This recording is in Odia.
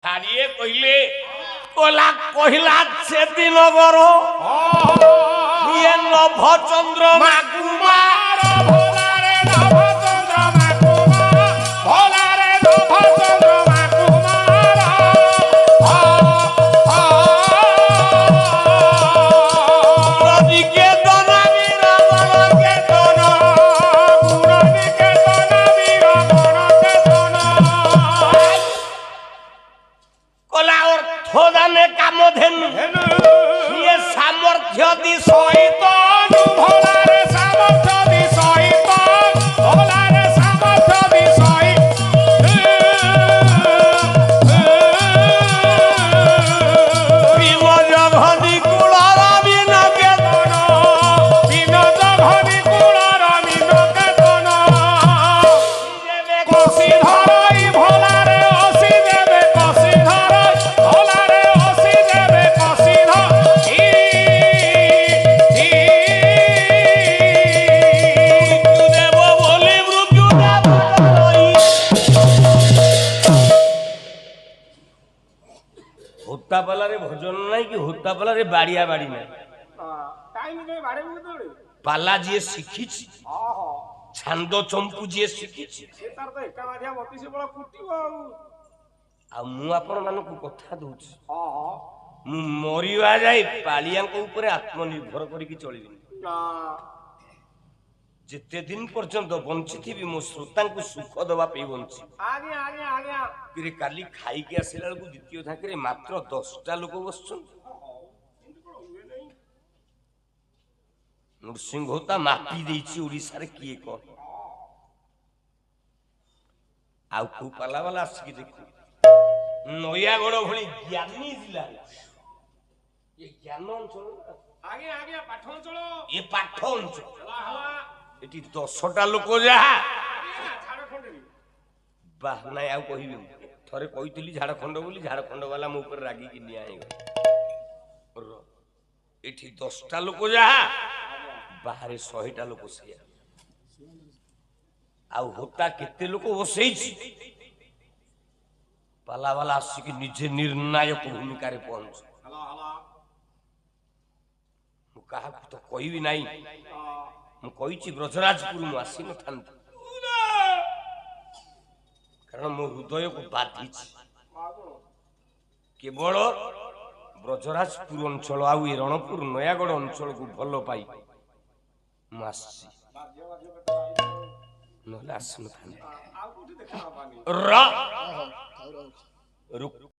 হারিয়ে কইলে কোলা কহিলা সেদিন গর ইয়ে নভচন্দ্র মাকুমার ভোলারে নভচন্দ্র মাকুমার ভোলারে নভচন্দ্র মাকুমার দিকে দনাবি রাবণকে দন গুণদিকে দনাবি রাবণকে দন কোলা অর্থ দানে কামধেন ইয়ে সামর্থ্য দি সহিত ভোলারে সামর্থ্য বিষয়িত ভোলারে সামর্থ্য বিষয় বিমজ ঘনি কুলর বিনকে দন বিনোদ ঘনি কুলর বিনকে দন কষি ধরই ভোলারে অসি দেবে কষি ধরই ভোলারে অসি দেবে কষি ধরি দেব বলি মৃত্যু দেব হত্যাপালারে ভজন নাই কি হত্যাপালারে বাড়িয়া বাড়ি নাই টাইম নেই বাড়ে বুঝতে পালা ଯିଏ ଶିଖିଛି ଓହୋ ଛାନ୍ଦ ଚମ୍ପୁ ଯିଏ ଶିଖିଛି ସେ ତାର ତ ଏକା ମାଧିଆ 32 ବଳ କୁଟିବ ଆଉ ମୁଁ ଆପଣମାନଙ୍କୁ କଥା ଦଉଛି ଓହୋ ମୁଁ ମରିବା ଯାଏ ପାଳିଆଙ୍କ ଉପରେ ଆତ୍ମନିର୍ଭର କରିକି ଚଳିବିନି ଯେତେ ଦିନ ପର୍ଯ୍ୟନ୍ତ ବଞ୍ଚିଥିବି ମୋ ଶ୍ରୋତାଙ୍କୁ ସୁଖ ଦେବା ପାଇଁ ବଞ୍ଚି ଆଜ୍ଞା ଆଜ୍ଞା ଆଜ୍ଞା କିରେ କାଲି ଖାଇକି ଆସିଲା ବେଳକୁ ଦ୍ୱିତୀୟ ଥାକରେ ମାତ୍ର 10ଟା ଲୋକ ବସୁଛନ୍ତି ନୃସିଂହ ତା ମାପି ଦେଇଛି ଓଡ଼ିଶାରେ କିଏ କଣ ଆଉ କୋଉ ପାଲା ବାଲା ଆସିକି ଦେଖୁ ନୟାଗଡ଼ ଭଳି ଜ୍ଞାନୀ ଜିଲ୍ଲା ଏ ଜ୍ଞାନ ଅଞ୍ଚଳ ଆଜ୍ଞା ଆଜ୍ଞା ପାଠ ଅଞ୍ଚଳ ଏ ପାଠ ଅଞ୍ଚଳ ହେଲା ହେଲା ଏଠି 10ଟା ଲୋକ ଯାହା ଝାଡ଼ଖଣ୍ଡରେ ବାହ ନାଇଁ ଆଉ କହିବି ଥରେ କହିଥିଲି ଝାଡ଼ଖଣ୍ଡ ବୋଲି ଝାଡ଼ଖଣ୍ଡ ବାଲା ମୋ ଉପରେ ରାଗିକି ନିଆଁ ହେଇଗଲା ଏଠି 10ଟା ଲୋକ ଯାହା ବାହାରେ 100ଟା ଲୋକ ସେଇଆ ଆଉ ହୋତା କେତେ ଲୋକ ବସେଇଛି ପାଲା ବାଲା ଆସିକି ନିଜେ ନିର୍ଣ୍ଣାୟକ ଭୂମିକାରେ ପହଞ୍ଚୁ ହେଲା ହେଲା ମୁଁ କାହାକୁ ତ କହିବି ନାହିଁ ମୁଁ କହିଛି ବ୍ରଜରାଜପୁର ମୁଁ ଆସିନଥାନ୍ତି କାରଣ ମୋ ହୃଦୟକୁ ବାଧିଛି କେବଳ ବ୍ରଜରାଜପୁର ଅଞ୍ଚଳ ଆଉ ଏ ରଣପୁର ନୟାଗଡ଼ ଅଞ୍ଚଳକୁ ଭଲ ପାଇ ମୁଁ ଆସିଛି ନହେଲେ ଆସିନଥାନ୍ତି ଆଉ କୋଉଠି ଦେଖା ହବାନି ର